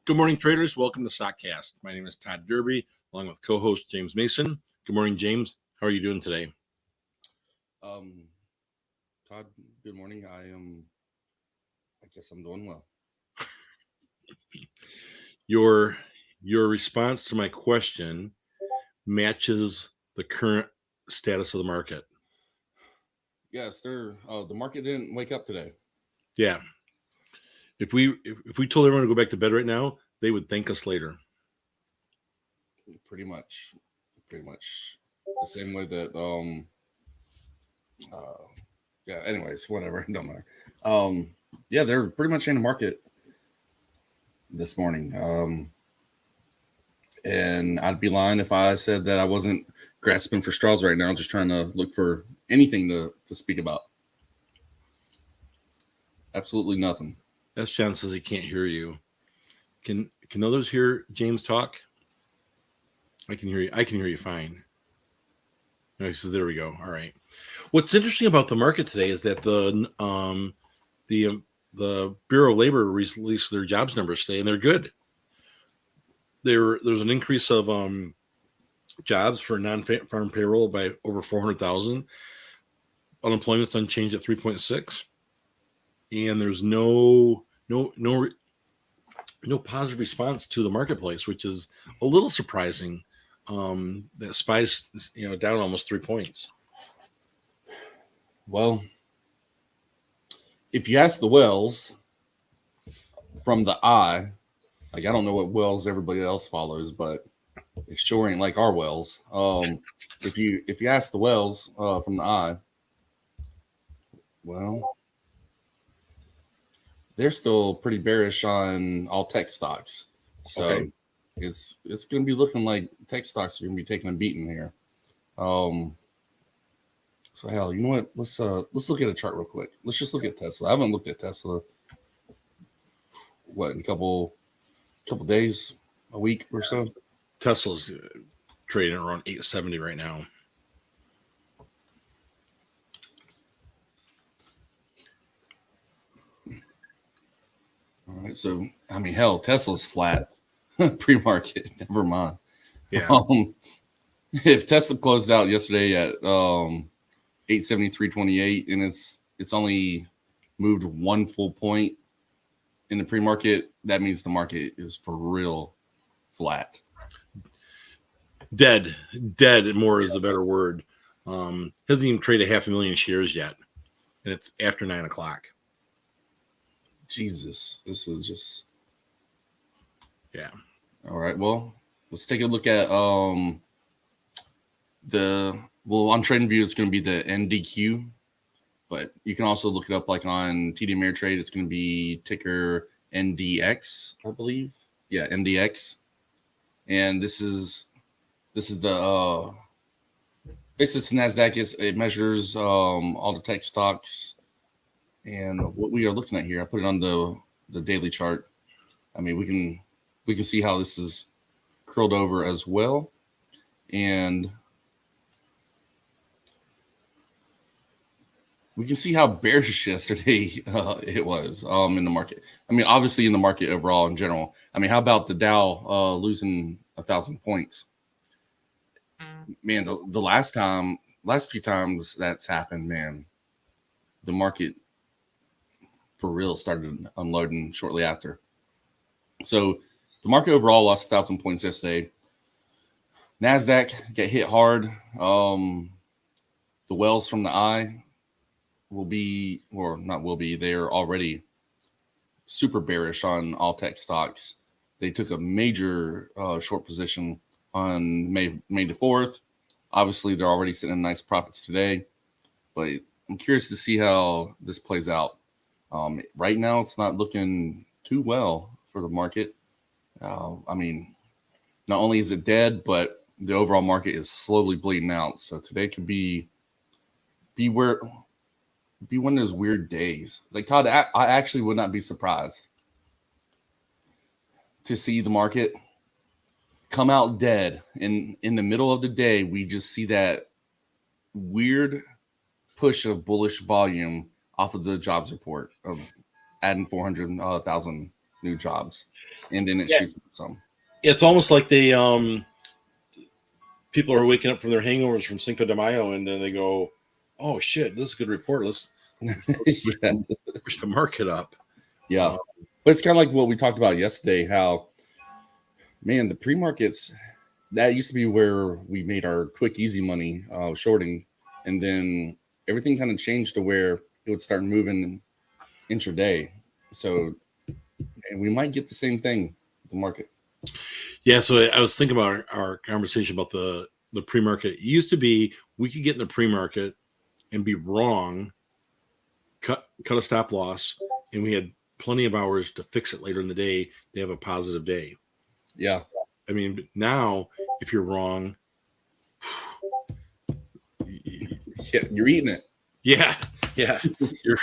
Good morning, traders. Welcome to StockCast. My name is Todd Derby, along with co-host James Mason. Good morning, James. How are you doing today? Todd, good morning. I guess I'm doing well. Your response to my question matches the current status of the market. Yes, the market didn't wake up today. Yeah. If we told everyone to go back to bed right now, they would thank us later. Pretty much the same way that yeah. Anyways, whatever. Don't matter. Yeah, they're pretty much in the market this morning. And I'd be lying if I said that I wasn't grasping for straws right now, just trying to look for anything to speak about. Absolutely nothing. S. John says he can't hear you. Can others hear James talk? I can hear you. I can hear you fine. No, he says, there we go. All right. What's interesting about the market today is that the Bureau of Labor released their jobs numbers today, and they're good. There's an increase of jobs for non-farm payroll by over 400,000. Unemployment's unchanged at 3.6, and there's no positive response to the marketplace, which is a little surprising. That SPY's down almost 3 points. Well, if you ask the Wells from the eye, like I don't know what Wells everybody else follows, but it sure ain't like our Wells. If you ask the Wells from the eye, well, they're still pretty bearish on all tech stocks. So Okay. it's going to be looking like tech stocks are going to be taking a beating here. So hell, you know what? Let's look at a chart real quick. Let's just look at Tesla. I haven't looked at Tesla in a couple days, a week or so. Tesla's trading around 870 right now. All right, so I mean, hell, Tesla's flat. Pre-market, never mind. Yeah. If Tesla closed out yesterday at 873.28, and it's only moved 1 full point in the pre-market, that means the market is for real flat. Dead more is the better word. Hasn't even traded 500,000 shares yet, and it's after 9 o'clock. Jesus, this is just Yeah. All right. Well, let's take a look at on TradingView it's going to be the NDQ, but you can also look it up like on TD Ameritrade. It's going to be ticker NDX, I believe. Yeah, NDX. And this is the basically it's NASDAQ. It measures all the tech stocks, and what we are looking at here, I put it on the daily chart. I mean, we can see how this is curled over as well, and we can see how bearish yesterday it was in the market. I mean, obviously in the market overall in general. I mean, how about the Dow losing 1,000 points? Man, the last few times that's happened, man, the market for real started unloading shortly after. So the market overall lost 1,000 points yesterday. NASDAQ get hit hard. The Wells from the eye they're already super bearish on all tech stocks. They took a major short position on May the 4th. Obviously, they're already sitting in nice profits today, but I'm curious to see how this plays out. Right now, it's not looking too well for the market. I mean, not only is it dead, but the overall market is slowly bleeding out. So today could be one of those weird days. Like Todd, I actually would not be surprised to see the market come out dead. In the middle of the day, we just see that weird push of bullish volume off of the jobs report of adding 400,000 new jobs. and then it shoots up some. It's almost like they people are waking up from their hangovers from Cinco de Mayo, and then they go, "Oh shit, this is a good report. Let's push the market up." Yeah, but it's kind of like what we talked about yesterday. How, man, the pre-markets, that used to be where we made our quick, easy money shorting, and then everything kind of changed to where it would start moving intraday. So, and we might get the same thing with the market. Yeah, so I was thinking about our conversation about the pre-market. It used to be we could get in the pre-market and be wrong, cut a stop loss, and we had plenty of hours to fix it later in the day to have a positive day. Yeah. I mean, now if you're wrong, you're eating it. Yeah. You're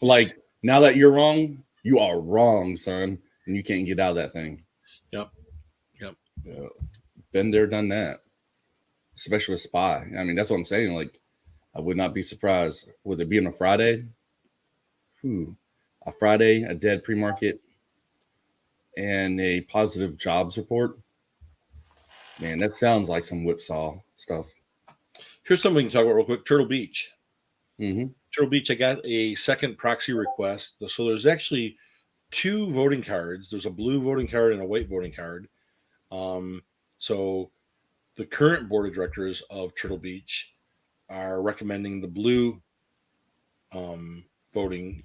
like, now that you're wrong, you are wrong, son, and you can't get out of that thing. Yep. Been there, done that. Especially with SPY. I mean, that's what I'm saying. Like, I would not be surprised. Would it be on a Friday? A Friday, a dead pre-market, and a positive jobs report. Man, that sounds like some whipsaw stuff. Here's something we can talk about real quick. Turtle Beach. Mm-hmm. Turtle Beach, I got a second proxy request. So there's actually 2 voting cards. There's a blue voting card and a white voting card. So the current board of directors of Turtle Beach are recommending the blue voting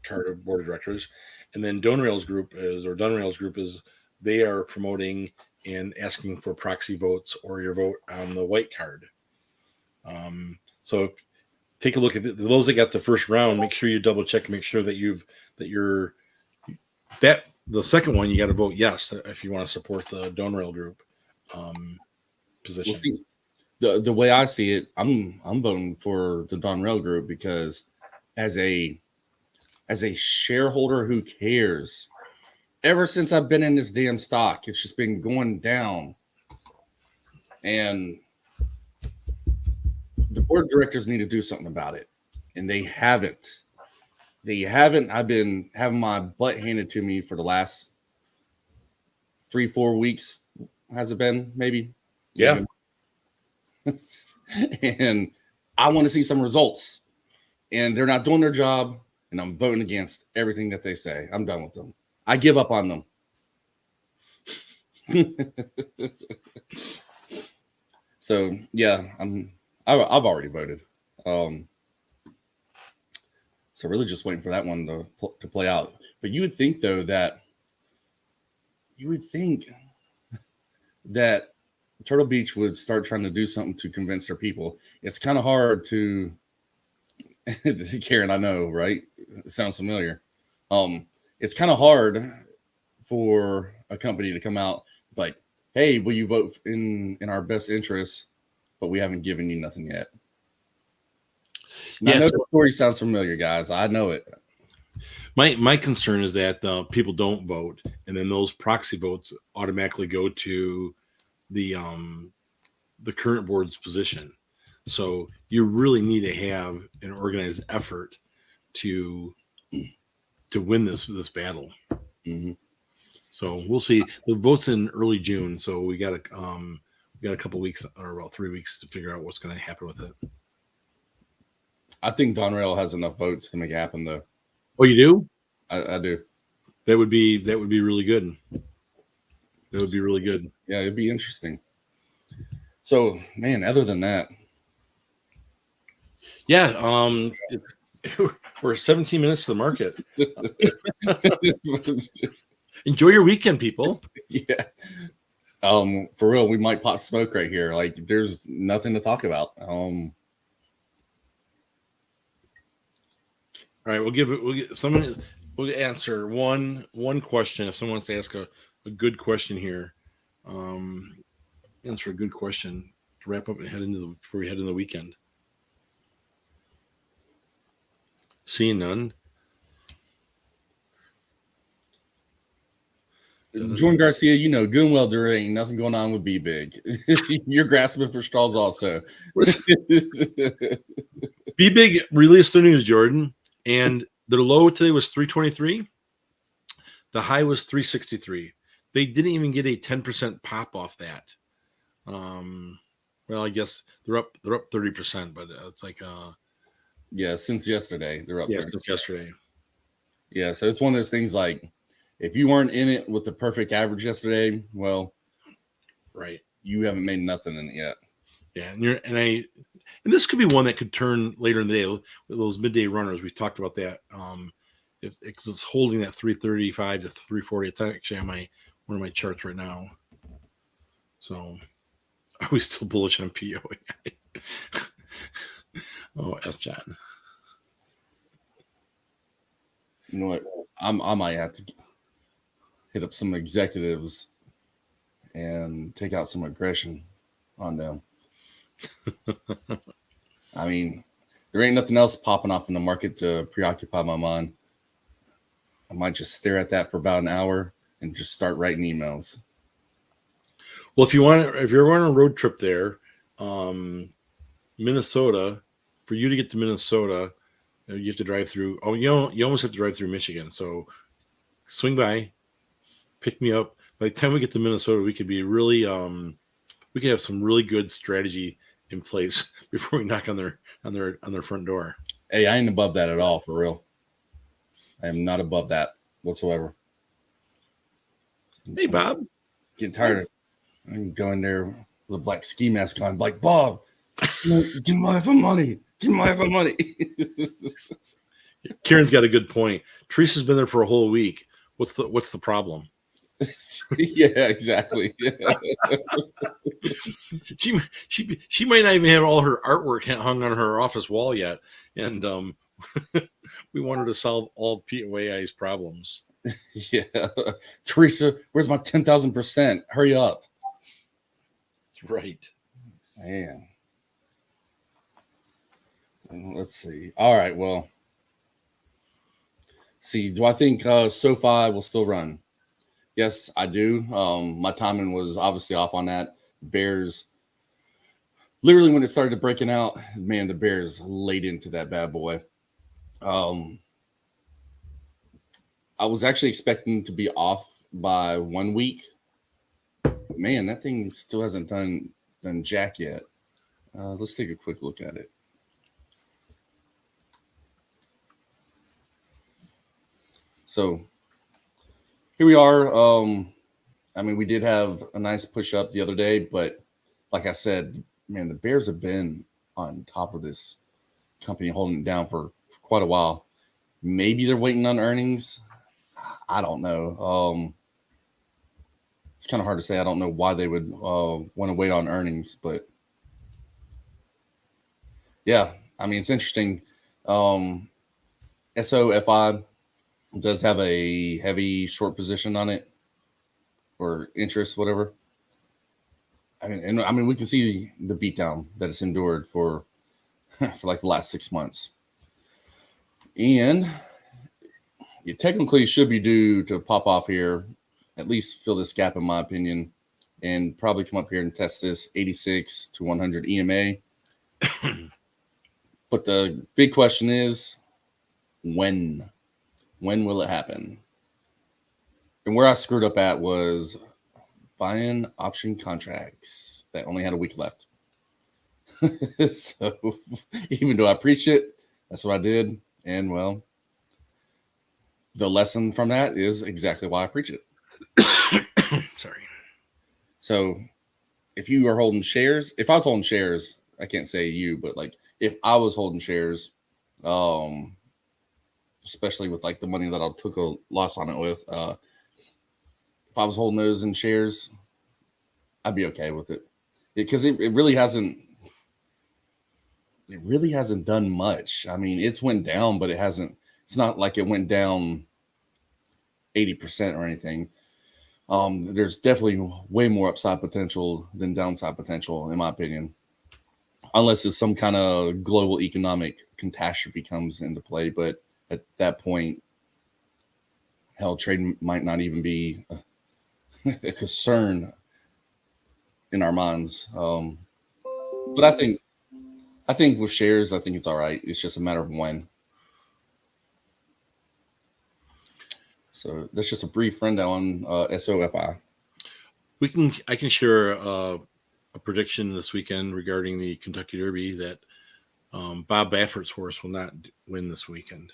card of board of directors. And then Dunrail's group is they are promoting and asking for proxy votes or your vote on the white card. So take a look at it. Those that got the first round, make sure you double check and make sure that the second one you got to vote yes if you want to support the Dunrail group position. We'll see. The way I see it, I'm voting for the Dunrail group because as a shareholder who cares, ever since I've been in this damn stock, it's just been going down. And the board of directors need to do something about it. And they haven't. I've been having my butt handed to me for the last 3-4 weeks. Has it been? Maybe. Yeah. And I want to see some results. And they're not doing their job. And I'm voting against everything that they say. I'm done with them. I give up on them. So yeah, I've already voted. So really just waiting for that one to play out. But you would think though that Turtle Beach would start trying to do something to convince their people. It's kind of hard to Karen, I know, right? It sounds familiar. It's kind of hard for a company to come out like, hey, will you vote in our best interests? But we haven't given you nothing yet. Yes. I know the story sounds familiar, guys. I know it. My concern is that people don't vote, and then those proxy votes automatically go to the current board's position. So you really need to have an organized effort to win this battle. Mm-hmm. So we'll see. The vote's in early June, so we got a couple weeks or about 3 weeks to figure out what's going to happen with it. I think Dunrail has enough votes to make it happen, though. Oh, you do? I do. That would be really good. That would be really good. Yeah, it'd be interesting. So, man, other than that, yeah, we're 17 minutes to the market. Enjoy your weekend, people. Yeah. For real, we might pop smoke right here. Like, there's nothing to talk about. All right, we'll answer one question. If someone wants to ask a good question here, answer a good question to wrap up and before we head into the weekend. Seeing none. Jordan Garcia, you know, good and well, there ain't nothing going on with Be Big. You're grasping for straws also. Be Big released the news, Jordan, and their low today was 323. The high was 363. They didn't even get a 10% pop off that. Well, I guess they're up 30%, but it's like Yeah, since yesterday they're up yeah, there. since yesterday. Yeah, so it's one of those things like if you weren't in it with the perfect average yesterday, well, Right. you haven't made nothing in it yet. Yeah, and this could be one that could turn later in the day with those midday runners. We talked about that. If it's holding that 335 to 340, it's actually on one of my charts right now. So, are we still bullish on POA? Oh, S. John. You know what? I might have to hit up some executives and take out some aggression on them. I mean, there ain't nothing else popping off in the market to preoccupy my mind. I might just stare at that for about an hour and just start writing emails. Well, if you're on a road trip there, Minnesota, for you to get to Minnesota, you have to drive through. Oh, you almost have to drive through Michigan. So swing by, pick me up. By the time we get to Minnesota, we could be really, we could have some really good strategy in place before we knock on their front door. Hey, I ain't above that at all, for real. I am not above that whatsoever. Hey, Bob. Getting tired of I can go in there with a black ski mask on, like, Bob, give me my money. Give me my money. Kieran's got a good point. Teresa's been there for a whole week. What's the problem? Yeah, exactly. She might not even have all her artwork hung on her office wall yet, and we want her to solve all of POAI's problems. Yeah, Teresa, where's my 10,000%? Hurry up! That's right, man. Let's see. All right, well, see. Do I think Sofi will still run? Yes, I do. My timing was obviously off on that. Bears, literally when it started breaking out, man, the Bears laid into that bad boy. I was actually expecting to be off by 1 week. Man, that thing still hasn't done jack yet. Let's take a quick look at it. So here we are. I mean, we did have a nice push up the other day, but like I said, man, the Bears have been on top of this company, holding it down for quite a while. Maybe they're waiting on earnings. I don't know. It's kind of hard to say. I don't know why they would want to wait on earnings, but yeah, I mean, it's interesting. SOFI does have a heavy short position on it, or interest, whatever. I mean, we can see the beatdown that it's endured for like the last 6 months, and it technically should be due to pop off here, at least fill this gap, in my opinion, and probably come up here and test this 86 to 100 EMA. But the big question is, when will it happen? And where I screwed up at was buying option contracts that only had a week left. So even though I preach it, that's what I did. And well, the lesson from that is exactly why I preach it. Sorry. So if you are holding shares, if I was holding shares, I can't say you, but like if I was holding shares, especially with like the money that I took a loss on it with, if I was holding those in shares, I'd be okay with it, because it really hasn't done much. I mean, it's went down, but it's not like it went down 80% or anything. There's definitely way more upside potential than downside potential, in my opinion, unless it's some kind of global economic catastrophe comes into play. But at that point, hell, trade might not even be a concern in our minds. But I think with shares, I think it's all right. It's just a matter of when. So that's just a brief rundown on SOFI. I can share a prediction this weekend regarding the Kentucky Derby that Bob Baffert's horse will not win this weekend.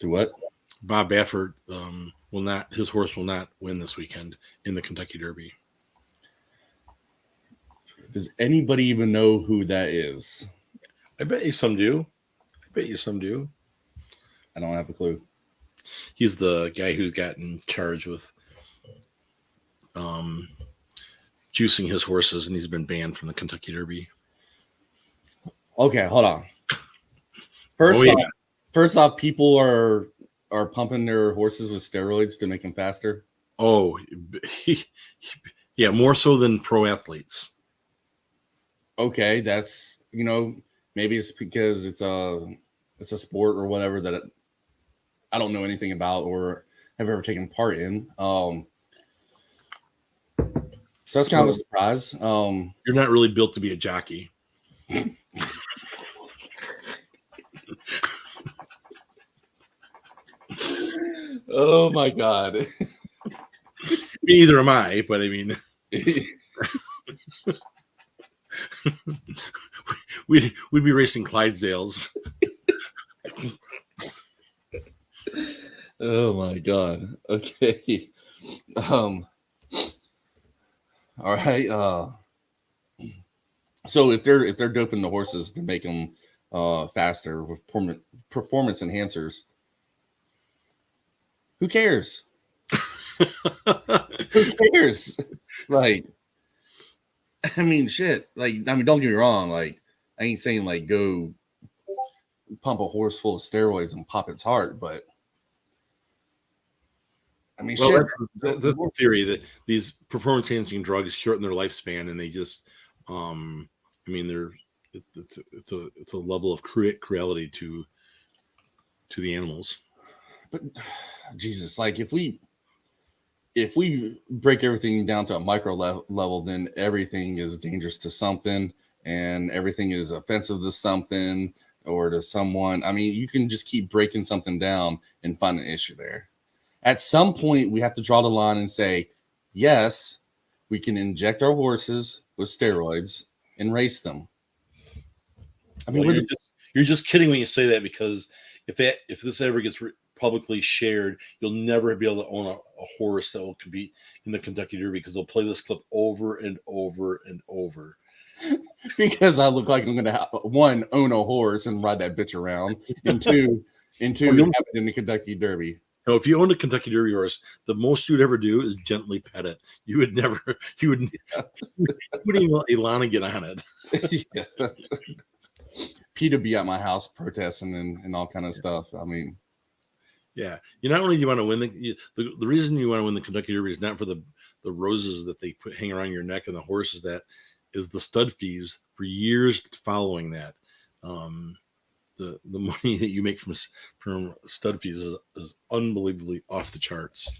To what? Bob Baffert his horse will not win this weekend in the Kentucky Derby. Does anybody even know who that is? I bet you some do. I don't have a clue. He's the guy who's gotten charged with juicing his horses, and he's been banned from the Kentucky Derby. Okay, hold on. First off, people are pumping their horses with steroids to make them faster. Oh, yeah, more so than pro athletes. Okay, that's maybe it's because it's a sport or whatever that I don't know anything about or have ever taken part in. So that's kind of a surprise. You're not really built to be a jockey. Oh my God. Neither am I, but I mean, we'd be racing Clydesdales. Oh my God. Okay. All right. So if they're doping the horses to make them faster with performance enhancers, who cares? Who cares? Like, I mean, shit. Like, I mean, don't get me wrong. Like, I ain't saying like go pump a horse full of steroids and pop its heart, but I mean, well, shit. That's the theory that these performance enhancing drugs shorten their lifespan, and they just, I mean, it's a level of cruelty to the animals. But Jesus, like if we break everything down to a micro level, then everything is dangerous to something, and everything is offensive to something or to someone. I mean, you can just keep breaking something down and find an issue there. At some point, we have to draw the line and say, yes, we can inject our horses with steroids and race them. I mean, well, you're just kidding when you say that, because if this ever gets publicly shared, you'll never be able to own a horse that will compete in the Kentucky Derby, because they'll play this clip over and over and over. Because I look like I'm going to one, own a horse and ride that bitch around, and two, have it in the Kentucky Derby. No, if you owned a Kentucky Derby horse, the most you'd ever do is gently pet it. You wouldn't even let Ilana get on it. Yeah. Pete would be at my house protesting and all kind of stuff. I mean, yeah. You not only do you want to win the reason you want to win the Kentucky Derby is not for the roses that they hang around your neck and the horses, that is the stud fees for years following that. The money that you make from stud fees is unbelievably off the charts.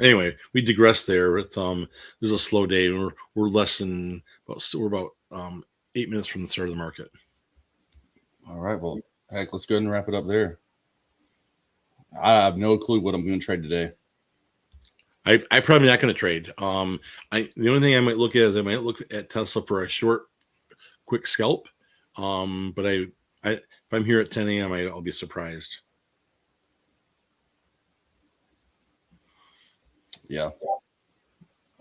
Anyway, we digress there. It's there's a slow day. We're about 8 minutes from the start of the market. All right, well, heck, let's go ahead and wrap it up there. I have no clue what I'm going to trade today. I probably not going to trade. The only thing I might look at is I might look at Tesla for a short, quick scalp. But if I'm here at 10 a.m., I'll be surprised. Yeah.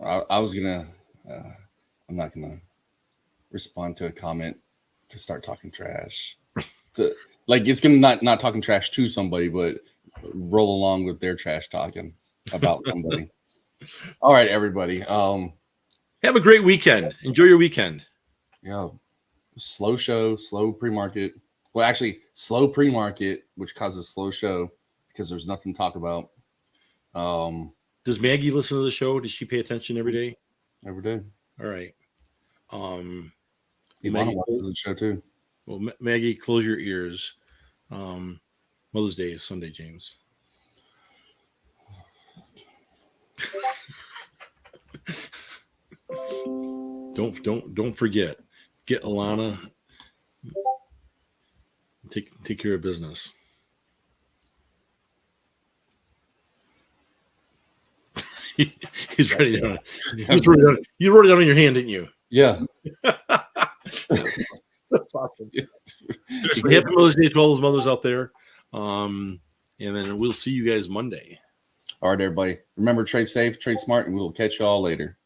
I was going to, I'm not going to respond to a comment to start talking trash. Like, it's going to not talking trash to somebody, but roll along with their trash talking about somebody. All right, everybody. Have a great weekend. Enjoy your weekend. Yeah. Slow show, slow pre-market. Well, actually, slow pre-market, which causes slow show because there's nothing to talk about. Does Maggie listen to the show? Does she pay attention every day? Every day. All right. Ilana watches the show too. Well, Maggie, close your ears. Mother's Day is Sunday, James. Don't forget. Get Ilana. Take care of business. He's ready down. You wrote it down in your hand, didn't you? Yeah. That's awesome. Seriously, happy Mother's Day to all those mothers out there. And then we'll see you guys Monday. All right, everybody. Remember, trade safe, trade smart, and we will catch you all later.